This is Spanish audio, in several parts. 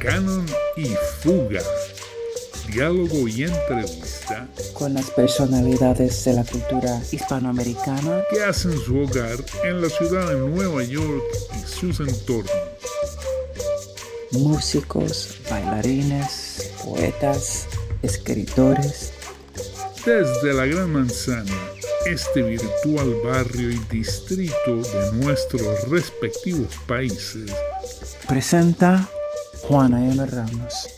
Canon y Fuga. Diálogo y entrevista con las personalidades de la cultura hispanoamericana que hacen su hogar en la ciudad de Nueva York y sus entornos. Músicos, bailarines, poetas, escritores. Desde la Gran Manzana, este virtual barrio y distrito de nuestros respectivos países, presenta Juana M. Ramos.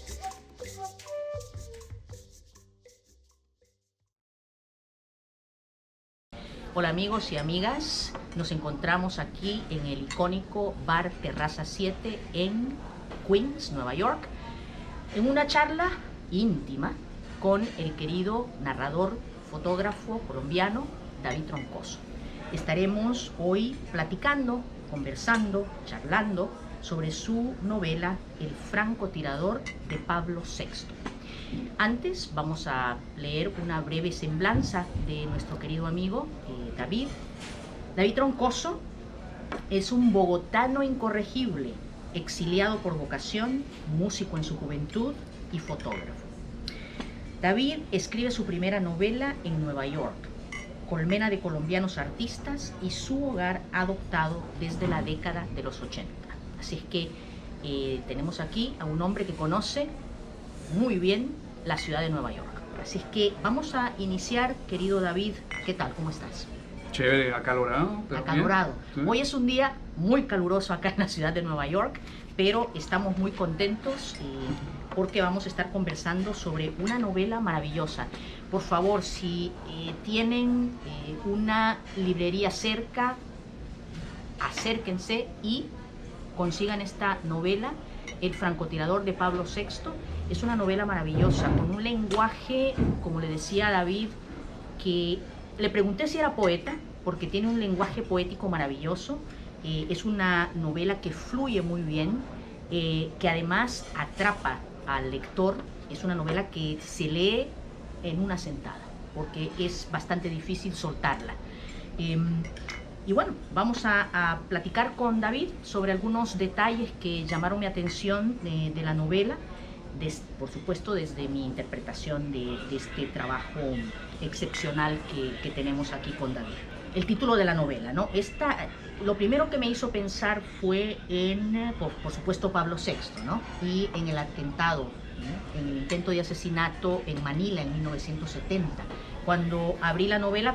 Hola amigos y amigas, nos encontramos aquí en el icónico Bar Terraza 7 en Queens, Nueva York, en una charla íntima con el querido narrador, fotógrafo colombiano David Troncoso. Estaremos hoy platicando, conversando, charlando sobre su novela El francotirador de Pablo VI. Antes vamos a leer una breve semblanza de nuestro querido amigo David. David Troncoso es un bogotano incorregible, exiliado por vocación, músico en su juventud y fotógrafo. David escribe su primera novela en Nueva York, colmena de colombianos artistas y su hogar adoptado desde la década de los 80. Así es que tenemos aquí a un hombre que conoce muy bien la ciudad de Nueva York. Así es que vamos a iniciar, querido David. ¿Qué tal? ¿Cómo estás? Chévere, acalorado. Acalorado. ¿Sí? Hoy es un día muy caluroso acá en la ciudad de Nueva York, pero estamos muy contentos porque vamos a estar conversando sobre una novela maravillosa. Por favor, si tienen una librería cerca, acérquense y consigan esta novela, El francotirador de Pablo VI. Es una novela maravillosa, con un lenguaje, como le decía a David, que le pregunté si era poeta, porque tiene un lenguaje poético maravilloso. Es una novela que fluye muy bien, que además atrapa al lector. Es una novela que se lee en una sentada, porque es bastante difícil soltarla. Y bueno, vamos a platicar con David sobre algunos detalles que llamaron mi atención de la novela, por supuesto desde mi interpretación de este trabajo excepcional que tenemos aquí con David. El título de la novela, ¿no? Lo primero que me hizo pensar fue en, por supuesto, Pablo VI, ¿no? Y en el atentado, ¿no? En el intento de asesinato en Manila en 1970. Cuando vi la novela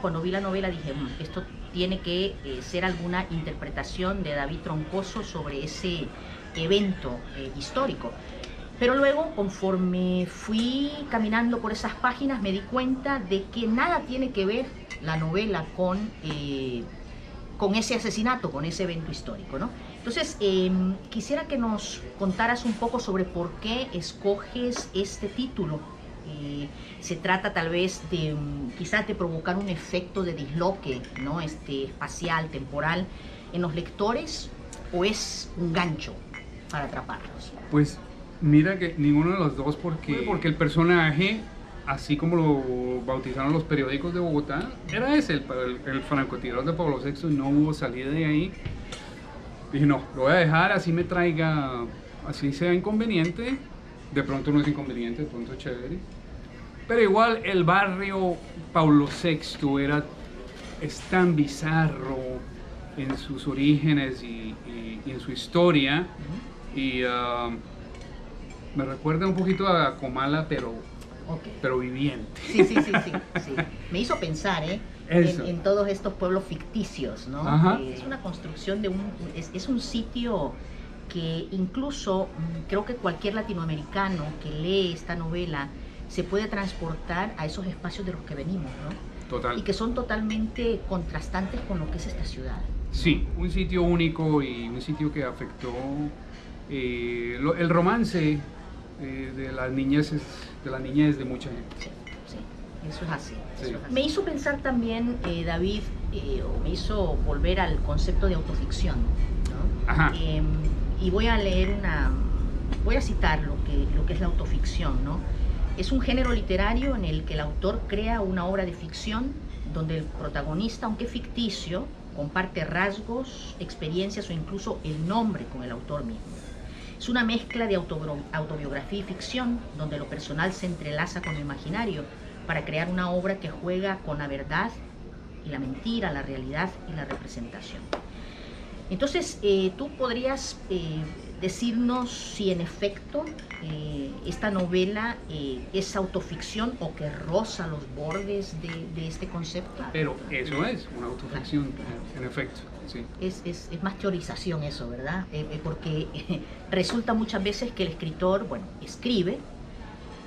dije, esto tiene que ser alguna interpretación de David Troncoso sobre ese evento histórico. Pero luego, conforme fui caminando por esas páginas, me di cuenta de que nada tiene que ver la novela con ese asesinato, con ese evento histórico, ¿no? Entonces, quisiera que nos contaras un poco sobre por qué escoges este título. Se trata tal vez de, quizás de provocar un efecto de disloque, ¿no? Espacial, temporal, en los lectores, ¿o es un gancho para atraparlos? Pues mira que ninguno de los dos, porque el personaje, así como lo bautizaron los periódicos de Bogotá, era ese, el francotirador de Pablo VI, y no hubo salida de ahí. Dije, no, lo voy a dejar, así me traiga, así sea inconveniente, de pronto no es inconveniente, de pronto es chévere. Pero igual el barrio Pablo VI es tan bizarro en sus orígenes y en su historia, y me recuerda un poquito a Comala, pero viviente. Sí. Me hizo pensar en todos estos pueblos ficticios, ¿no? Es una construcción es un sitio que incluso creo que cualquier latinoamericano que lee esta novela se puede transportar a esos espacios de los que venimos, ¿no? Total. Y que son totalmente contrastantes con lo que es esta ciudad. Sí, un sitio único y un sitio que afectó el romance de las niñez de mucha gente. Sí, eso es así. Sí. Me hizo pensar también, David, me hizo volver al concepto de autoficción, ¿no? Ajá. Y voy a citar lo que es la autoficción, ¿no? Es un género literario en el que el autor crea una obra de ficción donde el protagonista, aunque ficticio, comparte rasgos, experiencias o incluso el nombre con el autor mismo. Es una mezcla de autobiografía y ficción, donde lo personal se entrelaza con lo imaginario para crear una obra que juega con la verdad y la mentira, la realidad y la representación. Entonces, tú podrías decirnos si en efecto esta novela es autoficción o que roza los bordes de este concepto. Pero eso es una autoficción, en efecto. Sí. Es más teorización eso, ¿verdad? Porque resulta muchas veces que el escritor, bueno, escribe,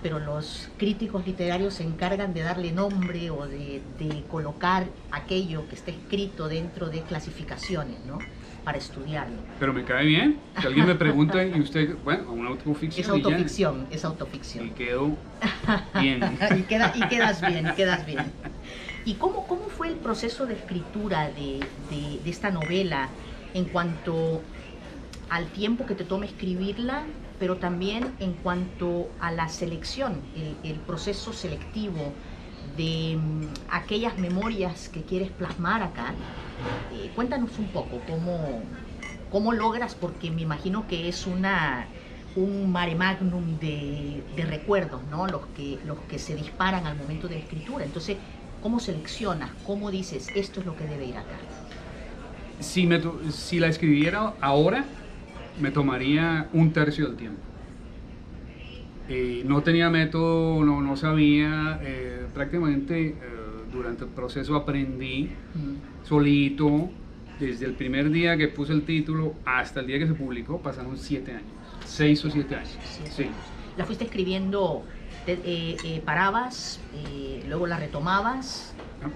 pero los críticos literarios se encargan de darle nombre o de colocar aquello que está escrito dentro de clasificaciones, ¿no? Para estudiarlo. Pero me cae bien. Si alguien me pregunta y usted, bueno, una autoficción. Es autoficción, es autoficción. Y quedo bien. y quedas bien. ¿Y cómo fue el proceso de escritura de esta novela en cuanto al tiempo que te toma escribirla, pero también en cuanto a la selección, el proceso selectivo de aquellas memorias que quieres plasmar acá? Cuéntanos un poco cómo logras, porque me imagino que es un mare magnum de recuerdos, ¿no? Los que se disparan al momento de la escritura. Entonces, ¿cómo seleccionas? ¿Cómo dices, esto es lo que debe ir acá? Si la escribiera ahora, me tomaría un tercio del tiempo. No tenía método, no sabía, prácticamente durante el proceso aprendí solito. Desde el primer día que puse el título hasta el día que se publicó pasaron 7 años, 6 o 7 años. Sí. ¿La fuiste escribiendo, parabas, luego la retomabas?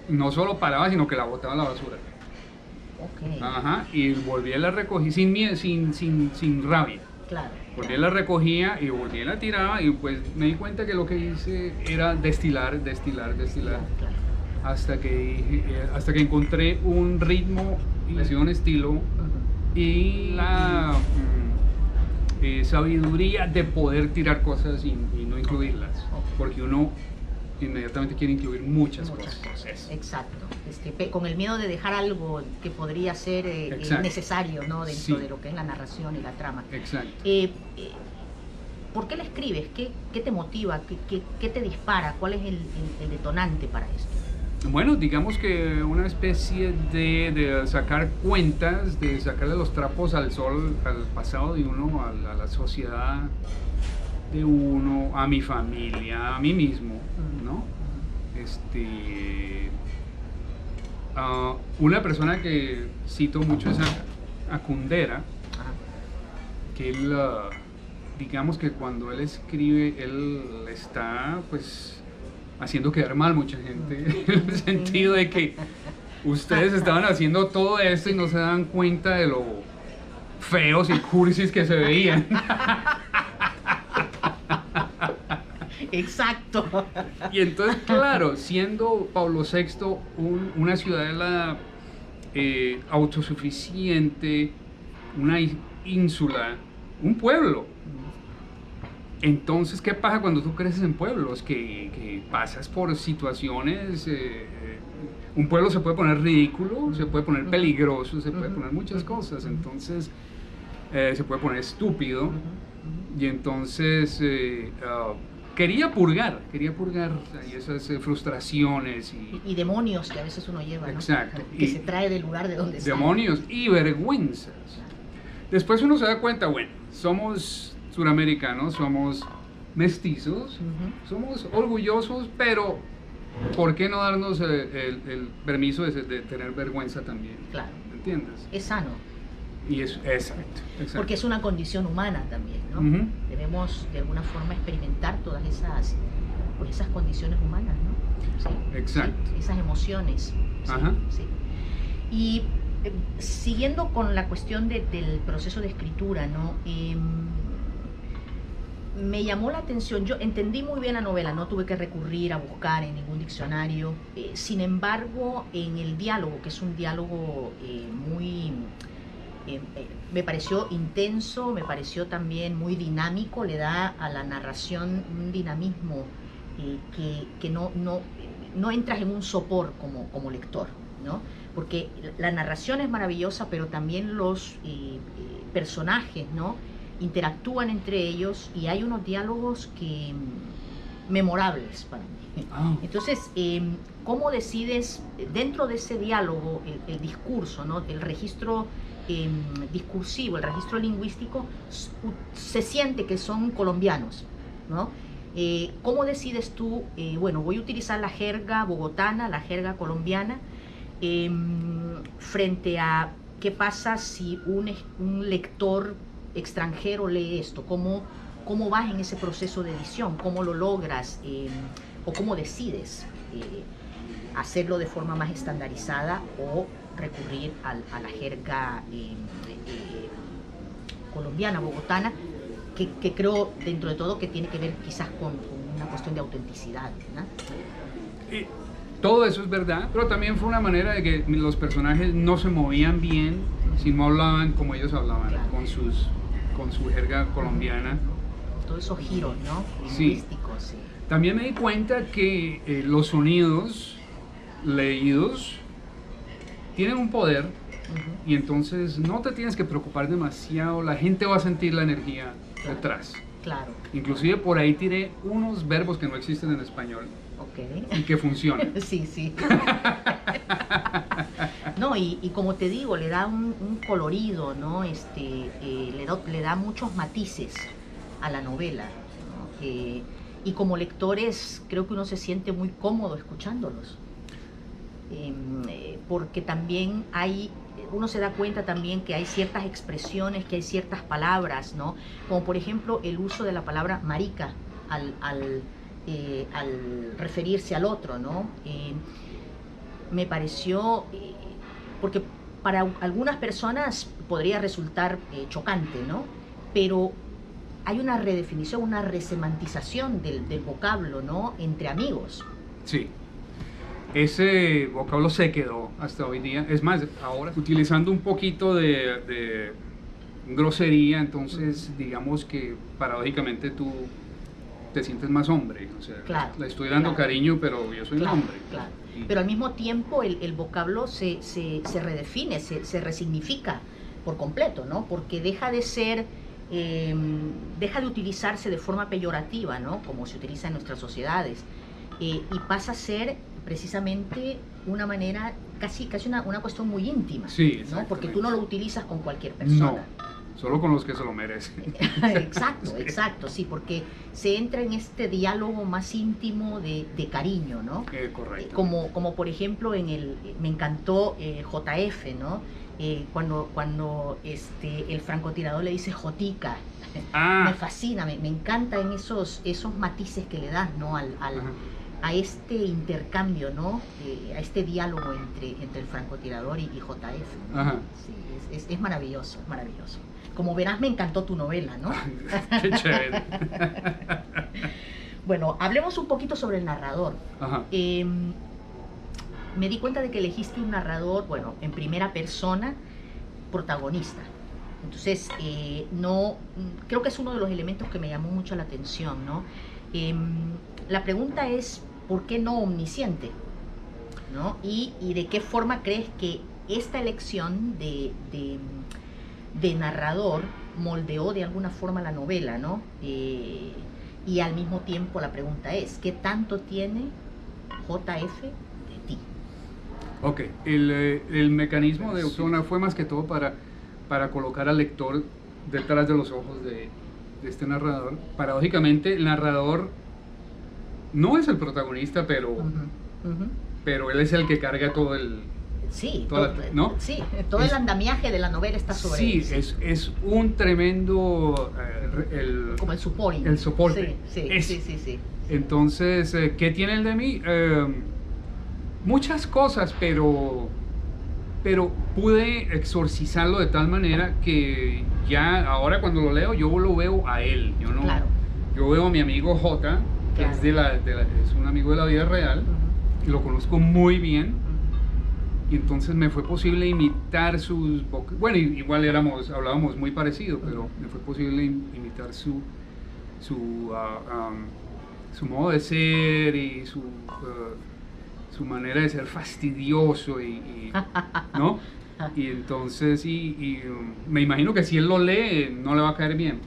No solo paraba, sino que la botaba a la basura. Okay. Ajá, y volví a la recogí sin miedo, sin rabia. Claro. Volví a la recogía y volví a la tiraba y pues me di cuenta que lo que hice era destilar. Claro. Hasta que encontré un ritmo, un estilo y la sabiduría de poder tirar cosas y no incluirlas. Porque uno inmediatamente quiere incluir muchas cosas. Exacto. Con el miedo de dejar algo que podría ser necesario, ¿no? Dentro de lo que es la narración y la trama. Exacto. ¿Por qué la escribes? ¿Qué te motiva? ¿Qué te dispara? ¿Cuál es el detonante para esto? Bueno, digamos que una especie de sacar cuentas, de sacarle los trapos al sol, al pasado de uno, a la sociedad de uno, a mi familia, a mí mismo, ¿no? Una persona que cito mucho es a Kundera, que él, digamos que cuando él escribe, él está pues haciendo quedar mal mucha gente, en el sentido de que ustedes estaban haciendo todo esto y no se dan cuenta de lo feos y cursis que se veían. Exacto. Y entonces, claro, siendo Pablo VI una ciudadela autosuficiente, una ínsula, un pueblo. Entonces, ¿qué pasa cuando tú creces en pueblos? Que pasas por situaciones, un pueblo se puede poner ridículo, se puede poner peligroso, se puede poner muchas cosas, entonces se puede poner estúpido, y entonces quería purgar ahí esas frustraciones y demonios que a veces uno lleva, ¿no? Exacto. Que se trae del lugar de donde demonios y vergüenzas. Después uno se da cuenta, bueno, somos suramericanos, somos mestizos, somos orgullosos, pero ¿por qué no darnos el permiso de tener vergüenza también? Claro. ¿Entiendes? Es sano. Y es exacto. Porque es una condición humana también, ¿no? Debemos de alguna forma experimentar todas esas condiciones humanas, ¿no? Sí. Exacto. Sí, esas emociones. Sí, Ajá. Sí. Y siguiendo con la cuestión del proceso de escritura, ¿no? Me llamó la atención, yo entendí muy bien la novela, no tuve que recurrir a buscar en ningún diccionario, sin embargo, en el diálogo, que es un diálogo muy, me pareció intenso, me pareció también muy dinámico, le da a la narración un dinamismo que no entras en un sopor como lector, ¿no? Porque la narración es maravillosa, pero también los personajes, ¿no? interactúan entre ellos y hay unos diálogos que memorables para mí. Entonces, ¿cómo decides dentro de ese diálogo el discurso, ¿no? El registro discursivo, el registro lingüístico, se siente que son colombianos, ¿no? ¿Cómo decides tú, bueno, voy a utilizar la jerga bogotana, la jerga colombiana, frente a qué pasa si un lector extranjero lee esto? ¿Cómo vas en ese proceso de edición? ¿Cómo lo logras? ¿O cómo decides hacerlo de forma más estandarizada o recurrir a la jerga colombiana, bogotana, que creo dentro de todo que tiene que ver quizás con una cuestión de autenticidad, ¿no? Todo eso es verdad, pero también fue una manera de que los personajes no se movían bien si no hablaban como ellos hablaban, claro, con su jerga colombiana. Todos esos giros, ¿no? Lingüísticos, sí. También me di cuenta que los sonidos leídos tienen un poder, y entonces no te tienes que preocupar demasiado, la gente va a sentir la energía detrás. Claro. Inclusive por ahí tiré unos verbos que no existen en español. Okay. Y que funcionan. Sí, sí. No, y como te digo, le da un colorido, ¿no? Le da muchos matices a la novela, ¿no? Y como lectores creo que uno se siente muy cómodo escuchándolos, porque también uno se da cuenta también que hay ciertas expresiones, que hay ciertas palabras, ¿no? Como por ejemplo el uso de la palabra marica al referirse al otro, ¿no? Me pareció, porque para algunas personas podría resultar chocante, ¿no? Pero hay una redefinición, una resemantización del vocablo, ¿no? Entre amigos. Sí. Ese vocablo se quedó hasta hoy día. Es más, ahora utilizando un poquito de grosería, entonces digamos que paradójicamente tú te sientes más hombre. O sea, claro, le estoy dando cariño, pero yo soy un hombre. Claro. Pero al mismo tiempo el vocablo se redefine, se resignifica por completo, ¿no? Porque deja de ser, deja de utilizarse de forma peyorativa, ¿no? Como se utiliza en nuestras sociedades, y pasa a ser precisamente una manera, casi una cuestión muy íntima, sí, ¿no? Porque tú no lo utilizas con cualquier persona. No, solo con los que se lo merecen. Exacto, exacto, sí, porque se entra en este diálogo más íntimo de cariño, ¿no? Correcto. Como por ejemplo me encantó JF, ¿no? Cuando el francotirador le dice Jotica. Me fascina, me encanta en esos matices que le das, ¿no? A este intercambio, ¿no? A este diálogo entre el francotirador y JF, ¿no? Sí, es maravilloso, es maravilloso. Como verás, me encantó tu novela, ¿no? Qué chévere. Bueno, hablemos un poquito sobre el narrador. Me di cuenta de que elegiste un narrador, bueno, en primera persona, protagonista. Entonces, creo que es uno de los elementos que me llamó mucho la atención, ¿no? La pregunta es, ¿por qué no omnisciente? ¿No? Y de qué forma crees que esta elección de narrador moldeó de alguna forma la novela, ¿no? Y al mismo tiempo la pregunta es, ¿qué tanto tiene JF de ti? Ok, el mecanismo de Osuna fue más que todo para colocar al lector detrás de los ojos de este narrador. Paradójicamente, el narrador no es el protagonista, pero él es el que carga todo el... Sí, ¿no? Sí, todo el andamiaje de la novela está sobre él. Sí, es un tremendo... como el soporte. El soporte. Sí. Entonces, ¿qué tiene el de mí? Muchas cosas, pero pude exorcizarlo de tal manera que ya ahora cuando lo leo, yo lo veo a él. Yo veo a mi amigo J, que es un amigo de la vida real, y lo conozco muy bien. Y entonces me fue posible imitar sus... Bueno, igual hablábamos muy parecido, pero me fue posible imitar su modo de ser y su manera de ser fastidioso, ¿no? Y entonces, me imagino que si él lo lee, no le va a caer bien,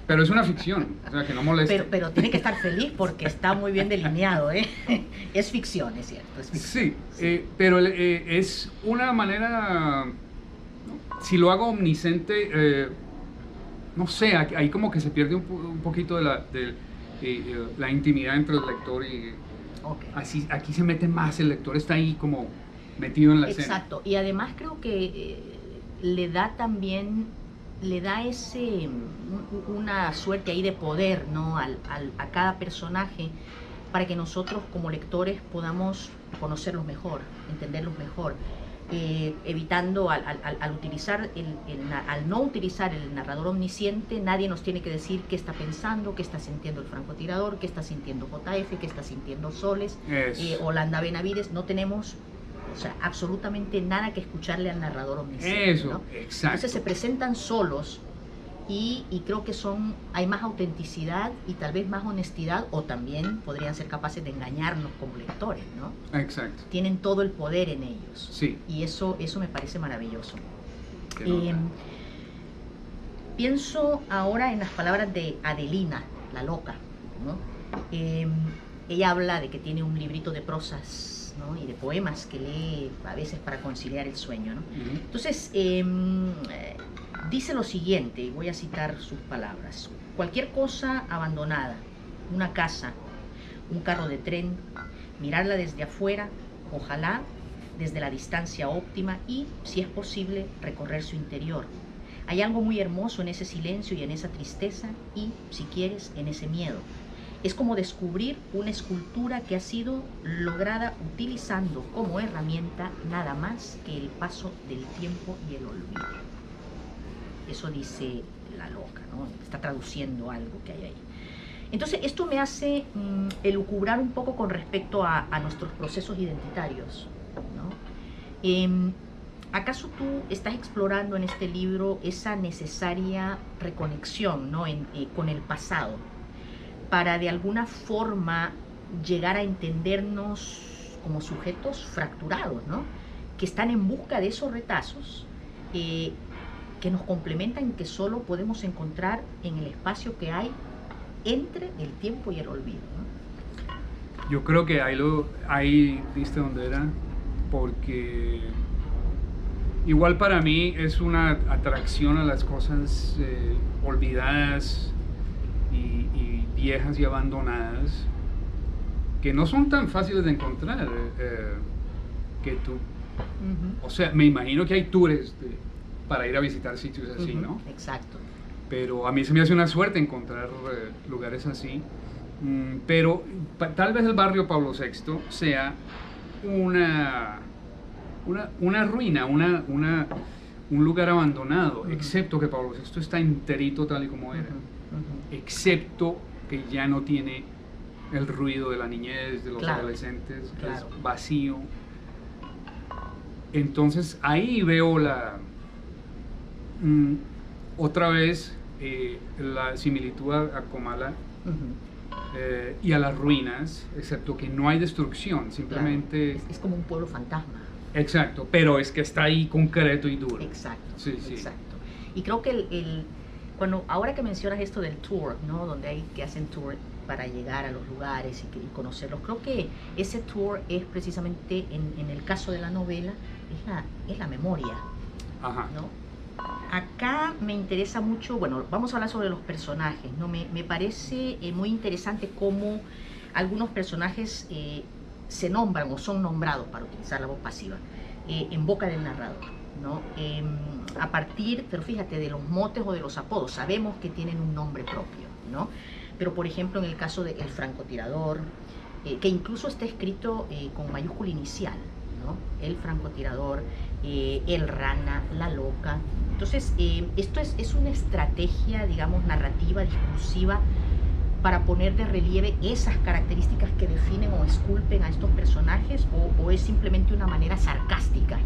pero es una ficción, o sea, que no moleste. Pero tiene que estar feliz porque está muy bien delineado, ¿eh? Es ficción, es cierto. Es ficción, sí. Pero es una manera, ¿no? Si lo hago omnisciente, no sé, ahí como que se pierde un poquito de la intimidad entre el lector y... Okay. Así, aquí se mete más, el lector está ahí como metido en la escena. Exacto, y además creo que le da una suerte ahí de poder, ¿no? a cada personaje, para que nosotros como lectores podamos conocerlos mejor, entenderlos mejor, evitando al no utilizar el narrador omnisciente. Nadie nos tiene que decir qué está pensando, qué está sintiendo el francotirador, qué está sintiendo JF, qué está sintiendo Soles, Holanda Benavides. No tenemos, o sea, absolutamente nada que escucharle al narrador omnisciente. Eso, ¿no? exacto. Entonces se presentan solos y creo que hay más autenticidad y tal vez más honestidad, o también podrían ser capaces de engañarnos como lectores, ¿no? Exacto. Tienen todo el poder en ellos. Sí. Y eso me parece maravilloso. Qué nota. Pienso ahora en las palabras de Adelina, la loca, ¿no? Ella habla de que tiene un librito de prosas, ¿no? Y de poemas que lee a veces para conciliar el sueño, ¿no? Uh-huh. Entonces, dice lo siguiente, y voy a citar sus palabras: cualquier cosa abandonada, una casa, un carro de tren, mirarla desde afuera, ojalá desde la distancia óptima y, si es posible, recorrer su interior. Hay algo muy hermoso en ese silencio y en esa tristeza y, si quieres, en ese miedo. Es como descubrir una escultura que ha sido lograda utilizando como herramienta nada más que el paso del tiempo y el olvido. Eso dice la loca, ¿no? Está traduciendo algo que hay ahí. Entonces, esto me hace elucubrar un poco con respecto a nuestros procesos identitarios, ¿no? ¿Acaso tú estás explorando en este libro esa necesaria reconexión, ¿no? Con el pasado, para de alguna forma llegar a entendernos como sujetos fracturados, ¿no? Que están en busca de esos retazos que nos complementan, que solo podemos encontrar en el espacio que hay entre el tiempo y el olvido, ¿no? Yo creo que ahí viste dónde era, porque igual para mí es una atracción a las cosas olvidadas y viejas y abandonadas, que no son tan fáciles de encontrar, que tú... Uh-huh. O sea, me imagino que hay tours para ir a visitar sitios así, Uh-huh. ¿no? Exacto. Pero a mí se me hace una suerte encontrar lugares así. Pero tal vez el barrio Pablo VI sea una ruina, un lugar abandonado, Uh-huh. excepto que Pablo VI está enterito tal y como era, Uh-huh. excepto que ya no tiene el ruido de la niñez, de los Claro. adolescentes, Claro. es vacío. Entonces ahí veo otra vez la similitud a Comala. Uh-huh. Y a las ruinas, excepto que no hay destrucción, simplemente... Claro. Es como un pueblo fantasma. Exacto, pero es que está ahí concreto y duro. Exacto, Sí, sí. exacto. Y creo que ahora que mencionas esto del tour, ¿no? Donde hay que hacen tour para llegar a los lugares y conocerlos, creo que ese tour es precisamente, en el caso de la novela, es la memoria, Ajá. ¿no? Acá me interesa mucho, bueno, vamos a hablar sobre los personajes, ¿no? Me parece muy interesante cómo algunos personajes se nombran o son nombrados, para utilizar la voz pasiva, en boca del narrador, ¿no? A partir, pero fíjate, de los motes o de los apodos, sabemos que tienen un nombre propio, ¿no? Pero por ejemplo en el caso del francotirador, que incluso está escrito con mayúscula inicial, ¿no? El francotirador, el rana, la loca. Entonces, esto es una estrategia, digamos, narrativa, discursiva, para poner de relieve esas características que definen o esculpen a estos personajes, o es simplemente una manera sarcástica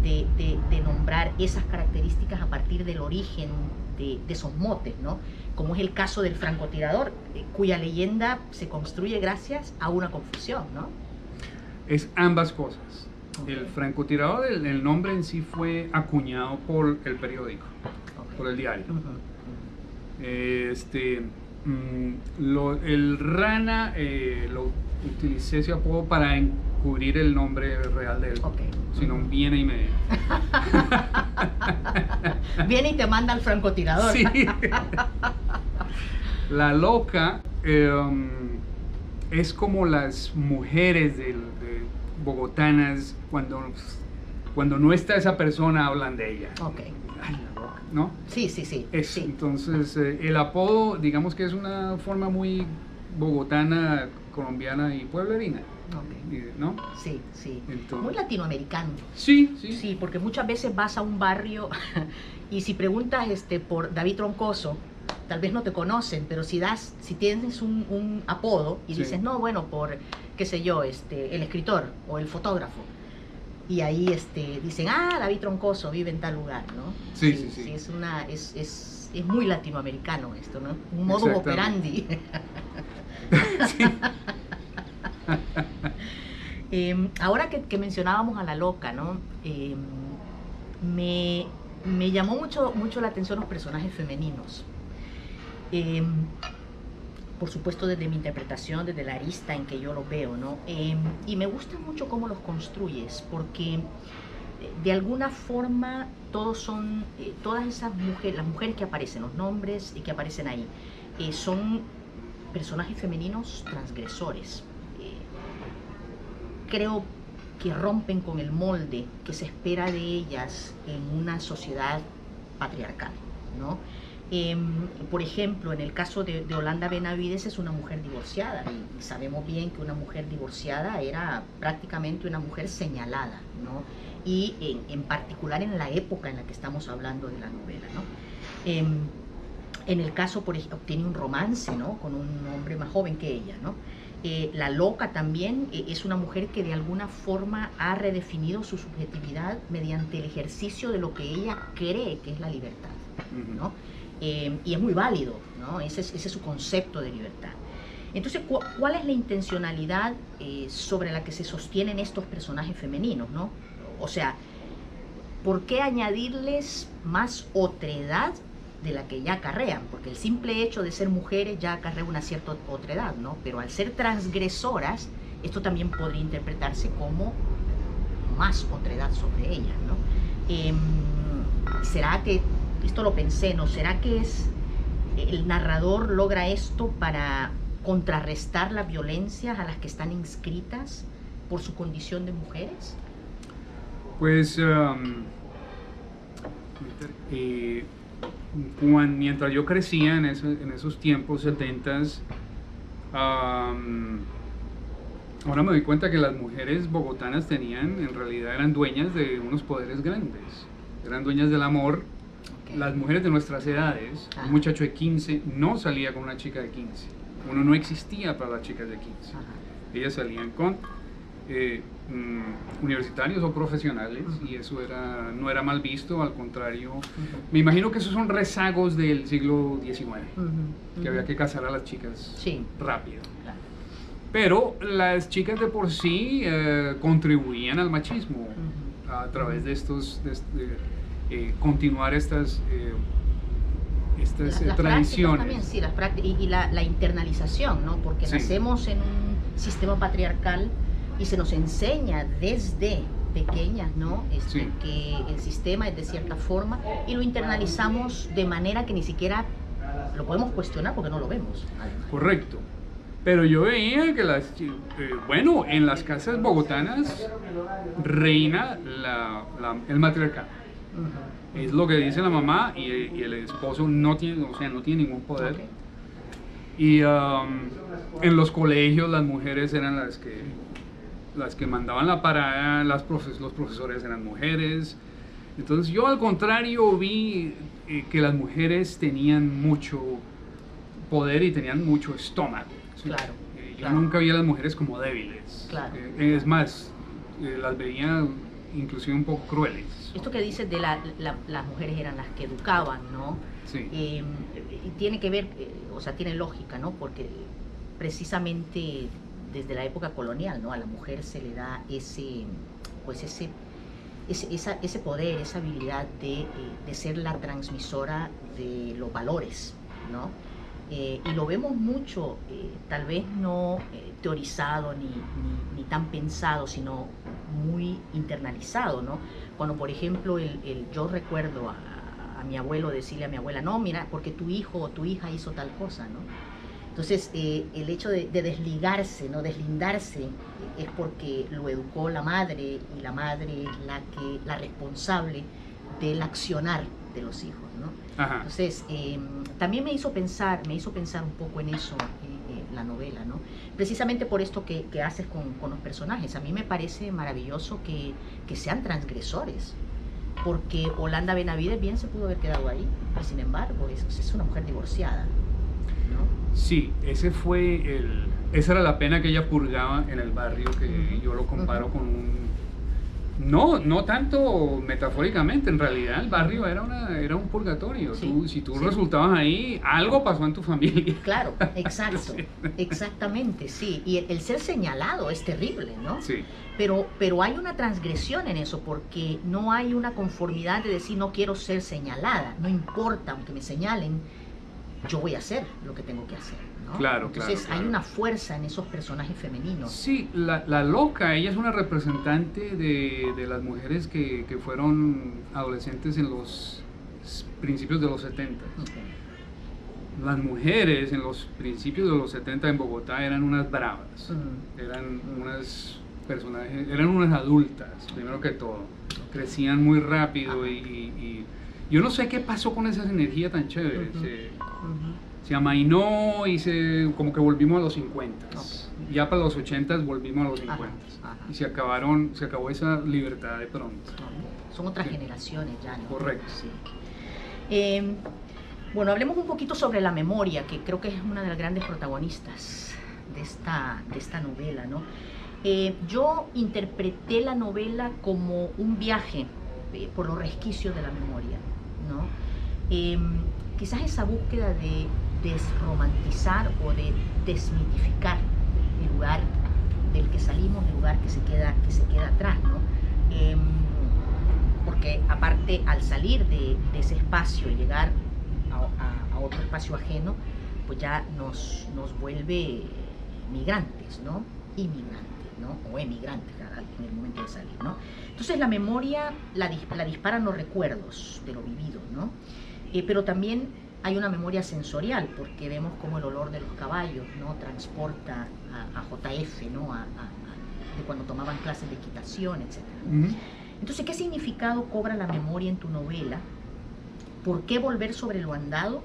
de nombrar esas características a partir del origen de esos motes, ¿no? Como es el caso del francotirador, cuya leyenda se construye gracias a una confusión, ¿no? Es ambas cosas. El francotirador, el nombre en sí fue acuñado por el periódico, por el diario. El Rana lo utilicé ese apodo para encubrir el nombre real de él. Si no, viene y me... Viene y te manda al francotirador. Sí. La loca es como las mujeres de bogotanas cuando no está esa persona hablan de ella. Ay, la loca, ¿no? Sí. Sí. Entonces, el apodo, digamos que es una forma muy bogotana, colombiana y pueblerina. ¿No? Sí. Entonces, muy latinoamericano. Sí, porque muchas veces vas a un barrio y si preguntas por David Troncoso, tal vez no te conocen, pero si tienes un apodo y dices, no, bueno, por, qué sé yo, el escritor o el fotógrafo, y ahí dicen, David Troncoso vive en tal lugar, ¿no? Sí. Es muy latinoamericano esto, ¿no? Un modus operandi. Sí. Ahora que mencionábamos a la loca, ¿no? Me llamó mucho la atención los personajes femeninos. Por supuesto desde mi interpretación, desde la arista en que yo los veo, ¿no? Y me gusta mucho cómo los construyes, porque de alguna forma todas esas mujeres, las mujeres que aparecen, los nombres que aparecen ahí, son personajes femeninos transgresores. Creo que rompen con el molde que se espera de ellas en una sociedad patriarcal, ¿no? Por ejemplo, en el caso de Yolanda Benavides es una mujer divorciada y sabemos bien que una mujer divorciada era prácticamente una mujer señalada, ¿no? Y en particular en la época en la que estamos hablando de la novela, ¿no? En el caso, por ejemplo, tiene un romance, ¿no? Con un hombre más joven que ella, ¿no? La loca también es una mujer que de alguna forma ha redefinido su subjetividad mediante el ejercicio de lo que ella cree que es la libertad, ¿no? Y es muy válido, ¿no? Ese es su concepto de libertad. Entonces, ¿cuál es la intencionalidad sobre la que se sostienen estos personajes femeninos, ¿no? O sea, ¿por qué añadirles más otredad de la que ya acarrean? Porque el simple hecho de ser mujeres ya acarrea una cierta otredad, ¿no? Pero al ser transgresoras, esto también podría interpretarse como más otredad sobre ellas, ¿no? ¿Será que, esto lo pensé, ¿no? ¿Será que el narrador logra esto para contrarrestar las violencias a las que están inscritas por su condición de mujeres? Pues mientras yo crecía en esos tiempos 70s, ahora me doy cuenta que las mujeres bogotanas en realidad eran dueñas de unos poderes grandes, eran dueñas del amor. Las mujeres de nuestras edades, un muchacho de 15 no salía con una chica de 15, uno no existía para las chicas de 15, ellas salían con universitarios o profesionales y eso no era mal visto, al contrario. Me imagino que esos son rezagos del siglo XIX, que había que casar a las chicas rápido. Claro. Pero las chicas de por sí contribuían al machismo a través de continuar estas las tradiciones. También, sí, las prácticas y la internalización, ¿no? Porque nacemos en un sistema patriarcal y se nos enseña desde pequeñas, ¿no? Que el sistema es de cierta forma y lo internalizamos de manera que ni siquiera lo podemos cuestionar porque no lo vemos. Correcto. Pero yo veía que en las casas bogotanas reina el matriarcado. Es lo que dice la mamá y el esposo no tiene ningún poder. Y en los colegios las mujeres eran las que mandaban la parada, los profesores eran mujeres. Entonces yo al contrario vi que las mujeres tenían mucho poder y tenían mucho estómago. ¿Sí? Claro. Yo nunca vi a las mujeres como débiles. Claro. Es más, las veía inclusive un poco crueles. Esto que dices de las mujeres eran las que educaban, ¿no? Sí. Y tiene que ver, o sea, tiene lógica, ¿no? Porque precisamente desde la época colonial, ¿no? A la mujer se le da pues ese poder, esa habilidad de ser la transmisora de los valores, ¿no? Y lo vemos mucho, tal vez no teorizado ni tan pensado, sino muy internalizado, ¿no? Cuando, por ejemplo, yo recuerdo a mi abuelo decirle a mi abuela, no, mira, porque tu hijo o tu hija hizo tal cosa, ¿no? Entonces, el hecho de desligarse, ¿no? Deslindarse, es porque lo educó la madre, y la madre es la responsable del accionar de los hijos, ¿no? Ajá. Entonces, también me hizo pensar un poco en eso, la novela, ¿no? Precisamente por esto que haces con los personajes. A mí me parece maravilloso que sean transgresores, porque Olanda Benavides bien se pudo haber quedado ahí, pero sin embargo es una mujer divorciada, ¿no? Sí, esa era la pena que ella purgaba en el barrio, que yo lo comparo con un... No tanto metafóricamente, en realidad el barrio era un purgatorio. Sí, Si tú sí. resultabas ahí, algo pasó en tu familia. Claro, exacto, Sí. exactamente, sí. Y el ser señalado es terrible, ¿no? Sí, Pero hay una transgresión en eso, porque no hay una conformidad de decir no quiero ser señalada, no importa, aunque me señalen, yo voy a hacer lo que tengo que hacer, ¿no? Claro, Entonces claro. hay una fuerza en esos personajes femeninos. sí, la loca, ella es una representante de las mujeres que fueron adolescentes en los principios de los 70. Ok. Las mujeres en los principios de los 70 en Bogotá eran unas bravas, Mm. eran unas personajes, eran unas adultas, primero que todo, crecían muy rápido y yo no sé qué pasó con esa energía tan chévere, Ujú. se amainó y como que volvimos a los 50, Ok. ya para los 80 volvimos a los Ajá, 50 ajá. y se acabó esa libertad de pronto. Ok. Son otras Sí. generaciones ya, ¿no? Correcto. Sí. Bueno, hablemos un poquito sobre la memoria, que creo que es una de las grandes protagonistas de esta novela, ¿no? Yo interpreté la novela como un viaje por los resquicios de la memoria, ¿no? Quizás esa búsqueda de desromantizar o de desmitificar el lugar del que salimos, el lugar que se queda atrás, ¿no? Porque aparte, al salir de ese espacio y llegar a otro espacio ajeno, pues ya nos vuelve migrantes, ¿no? Inmigrantes, ¿no? O emigrantes en el momento de salir, ¿no? Entonces la memoria la disparan los recuerdos de lo vivido, ¿no? Pero también hay una memoria sensorial, porque vemos cómo el olor de los caballos, ¿no? Transporta a JF, ¿no? De cuando tomaban clases de equitación, etc. Ujú. Entonces, ¿qué significado cobra la memoria en tu novela? ¿Por qué volver sobre lo andado?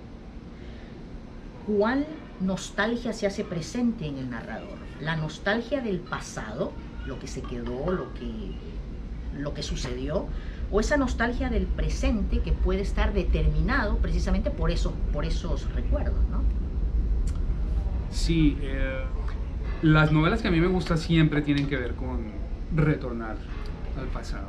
¿Cuál nostalgia se hace presente en el narrador? ¿La nostalgia del pasado, lo que se quedó, lo que sucedió? ¿O esa nostalgia del presente que puede estar determinado precisamente por esos recuerdos, ¿no? Sí, las novelas que a mí me gustan siempre tienen que ver con retornar al pasado.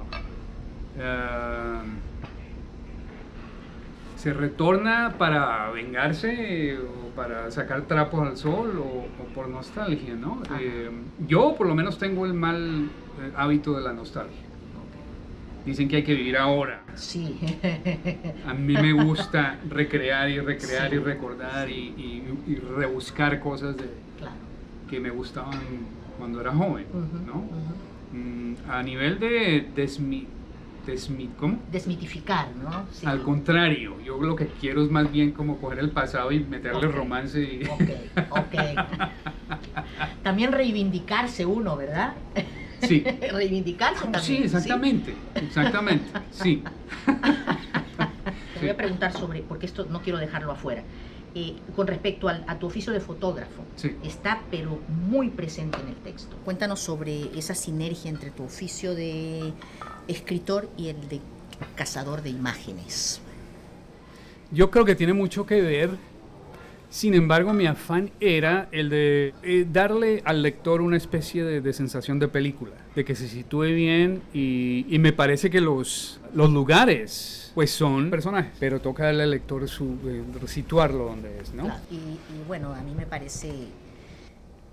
Se retorna para vengarse o para sacar trapos al sol o por nostalgia, ¿no? Ajá. Yo por lo menos tengo el mal hábito de la nostalgia. Dicen que hay que vivir ahora. Sí. A mí me gusta recrear y recrear Sí. y recordar y rebuscar cosas Claro. que me gustaban cuando era joven, Ujú, ¿no? ujú. A nivel de ¿cómo? Desmitificar, ¿no? Sí. Al contrario, yo lo que quiero es más bien como coger el pasado y meterle Ok. romance y... Ok. También reivindicarse uno, ¿verdad? Sí. Reivindicarse también. Sí, exactamente, sí. Te voy a preguntar sobre, porque esto no quiero dejarlo afuera, con respecto a tu oficio de fotógrafo. Sí. Está pero muy presente en el texto. Cuéntanos sobre esa sinergia entre tu oficio de escritor y el de cazador de imágenes. Yo creo que tiene mucho que ver. Sin embargo, mi afán era el de darle al lector una especie de sensación de película, de que se sitúe bien y me parece que los lugares pues son personajes, pero toca darle al lector situarlo donde es, ¿no? Claro. Y bueno, a mí me parece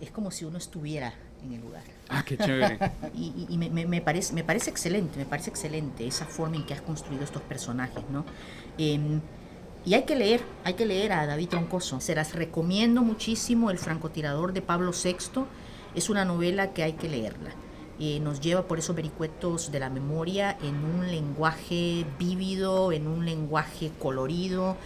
es como si uno estuviera en el lugar. Ah, qué chévere. Y me parece excelente esa forma en que has construido estos personajes, ¿no? Y hay que leer a David Troncoso. Se las recomiendo muchísimo. El francotirador de Pablo VI es una novela que hay que leerla. Nos lleva por esos vericuetos de la memoria en un lenguaje vívido, en un lenguaje colorido,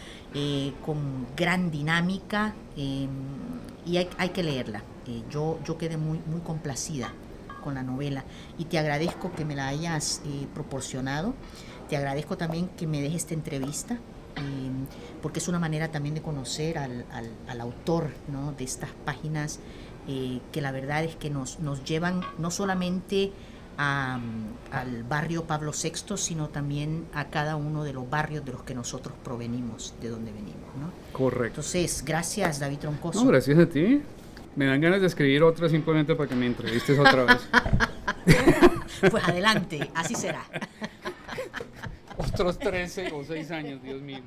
con gran dinámica, y hay que leerla. Yo quedé muy complacida con la novela y te agradezco que me la hayas proporcionado. Te agradezco también que me dejes esta entrevista, porque es una manera también de conocer al autor, ¿no?, de estas páginas, que la verdad es que nos llevan no solamente al barrio Pablo VI, sino también a cada uno de los barrios de los que nosotros provenimos, de donde venimos, ¿no? Correcto. Entonces, gracias, David Troncoso. No, gracias a ti. Me dan ganas de escribir otra simplemente para que me entrevistes otra vez. Pues adelante, así será. Otros 13 o 6 años, Dios mío.